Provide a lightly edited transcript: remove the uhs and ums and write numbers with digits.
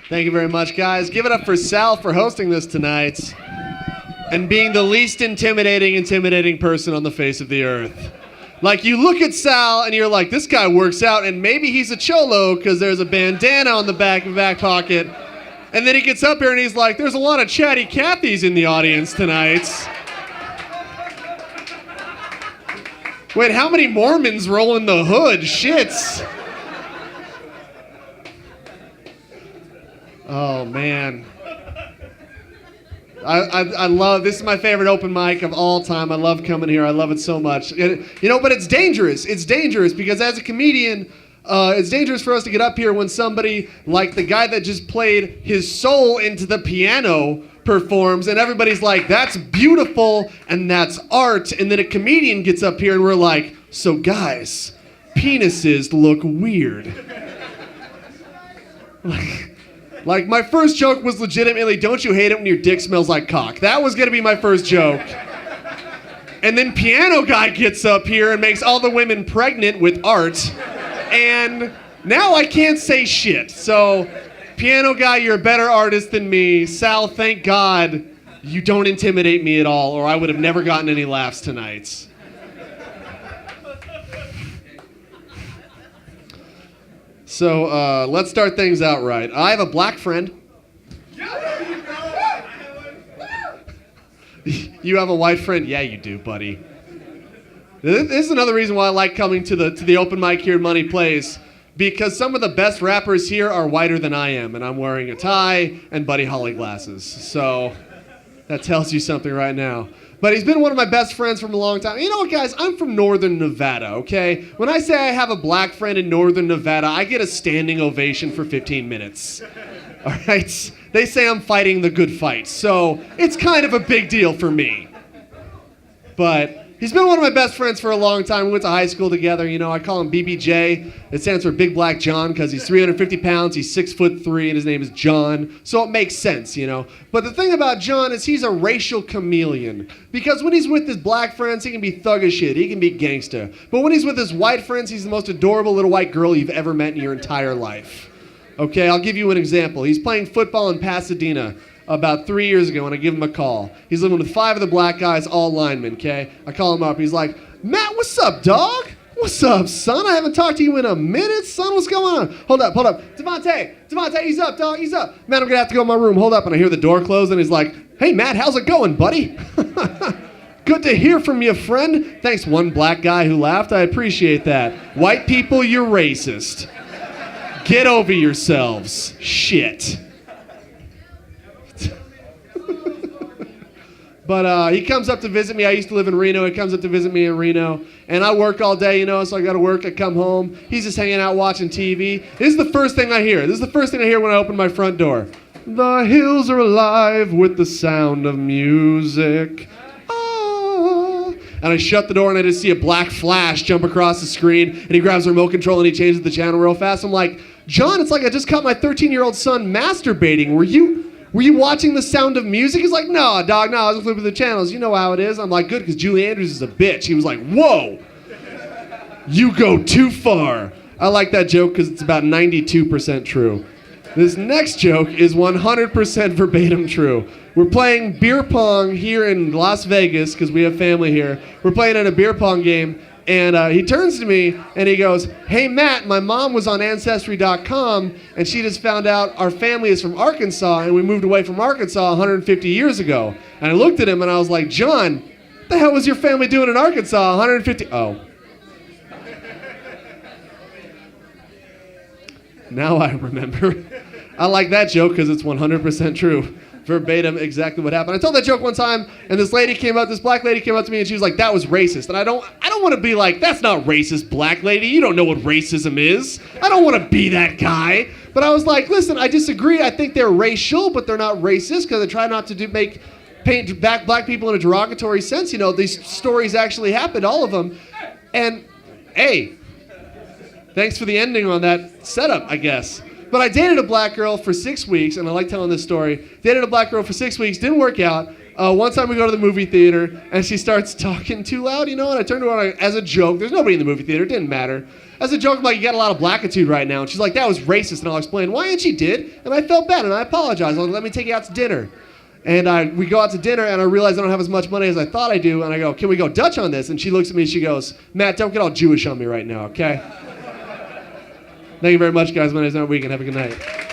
Thank you very much, guys. Give it up for Sal for hosting this tonight and being the least intimidating person on the face of the earth. Like, you look at Sal and you're like, this guy works out, and maybe he's a cholo because there's a bandana on the back pocket. And then he gets up here and he's like, there's a lot of chatty Cathys in the audience tonight. Wait, how many Mormons roll in the hood? Shits. Oh, man. I love, this is my favorite open mic of all time. I love coming here. I love it so much. But it's dangerous. It's dangerous because as a comedian, it's dangerous for us to get up here when somebody like the guy that just played his soul into the piano performs and everybody's like, that's beautiful and that's art. And then a comedian gets up here and we're like, so guys, penises look weird. Like, my first joke was legitimately, don't you hate it when your dick smells like cock? That was gonna be my first joke. And then piano guy gets up here and makes all the women pregnant with art. And now I can't say shit. So, piano guy, you're a better artist than me. Sal, thank God you don't intimidate me at all, or I would have never gotten any laughs tonight. So, let's start things out right. I have a black friend. You have a white friend? Yeah, you do, buddy. This is another reason why I like coming to the open mic here at Money Plays, because some of the best rappers here are whiter than I am, and I'm wearing a tie and Buddy Holly glasses. So, that tells you something right now. But he's been one of my best friends from a long time. You know what, guys? I'm from Northern Nevada, okay? When I say I have a black friend in Northern Nevada, I get a standing ovation for 15 minutes. All right? They say I'm fighting the good fight, so it's kind of a big deal for me. But he's been one of my best friends for a long time. We went to high school together. You know, I call him BBJ. It stands for Big Black John because he's 350 pounds, he's 6'3", and his name is John. So it makes sense, you know. But the thing about John is he's a racial chameleon. Because when he's with his black friends, he can be thug as shit. He can be gangsta. But when he's with his white friends, he's the most adorable little white girl you've ever met in your entire life. Okay, I'll give you an example. He's playing football in Pasadena about 3 years ago, and I give him a call. He's living with 5 of the black guys, all linemen, okay? I call him up. He's like, Matt, what's up, dog? What's up, son? I haven't talked to you in a minute, son. What's going on? Hold up. Devontae, he's up, dog. He's up. Matt, I'm going to have to go in my room. Hold up. And I hear the door close, and he's like, hey, Matt, how's it going, buddy? Good to hear from you, friend. Thanks, one black guy who laughed. I appreciate that. White people, you're racist. Get over yourselves. Shit. But he comes up to visit me. I used to live in Reno. He comes up to visit me in Reno. And I work all day, you know, so I go to work. I come home. He's just hanging out watching TV. This is the first thing I hear. This is the first thing I hear when I open my front door. The hills are alive with the sound of music. Ah. And I shut the door and I just see a black flash jump across the screen. And he grabs the remote control and he changes the channel real fast. I'm like, John, it's like I just caught my 13-year-old son masturbating. Were you watching The Sound of Music? He's like, no, dog, no, I was flipping the channels. You know how it is. I'm like, good, because Julie Andrews is a bitch. He was like, whoa, you go too far. I like that joke because it's about 92% true. This next joke is 100% verbatim true. We're playing beer pong here in Las Vegas because we have family here. We're playing at a beer pong game. And he turns to me and he goes, hey, Matt, my mom was on Ancestry.com and she just found out our family is from Arkansas and we moved away from Arkansas 150 years ago. And I looked at him and I was like, John, what the hell was your family doing in Arkansas 150? Oh. Now I remember. I like that joke because it's 100% true. Verbatim, exactly what happened. I told that joke one time, and this black lady came up to me, and she was like, that was racist. And I don't want to be like, that's not racist, black lady. You don't know what racism is. I don't want to be that guy. But I was like, listen, I disagree. I think they're racial, but they're not racist because they try not to paint black people in a derogatory sense. You know, these stories actually happened, all of them. And, hey, thanks for the ending on that setup, I guess. But I dated a black girl for 6 weeks, and I like telling this story. Dated a black girl for 6 weeks, didn't work out. One time we go to the movie theater, and she starts talking too loud, and I turned to her as a joke. There's nobody in the movie theater. It didn't matter. As a joke, I'm like, you got a lot of blackitude right now. And she's like, that was racist. And I'll explain why, and she did. And I felt bad, and I apologized. I was like, let me take you out to dinner. And we go out to dinner, and I realize I don't have as much money as I thought I do. And I go, can we go Dutch on this? And she looks at me, and she goes, Matt, don't get all Jewish on me right now, okay? Thank you very much, guys. My name is Aaron Weekend. Have a good night.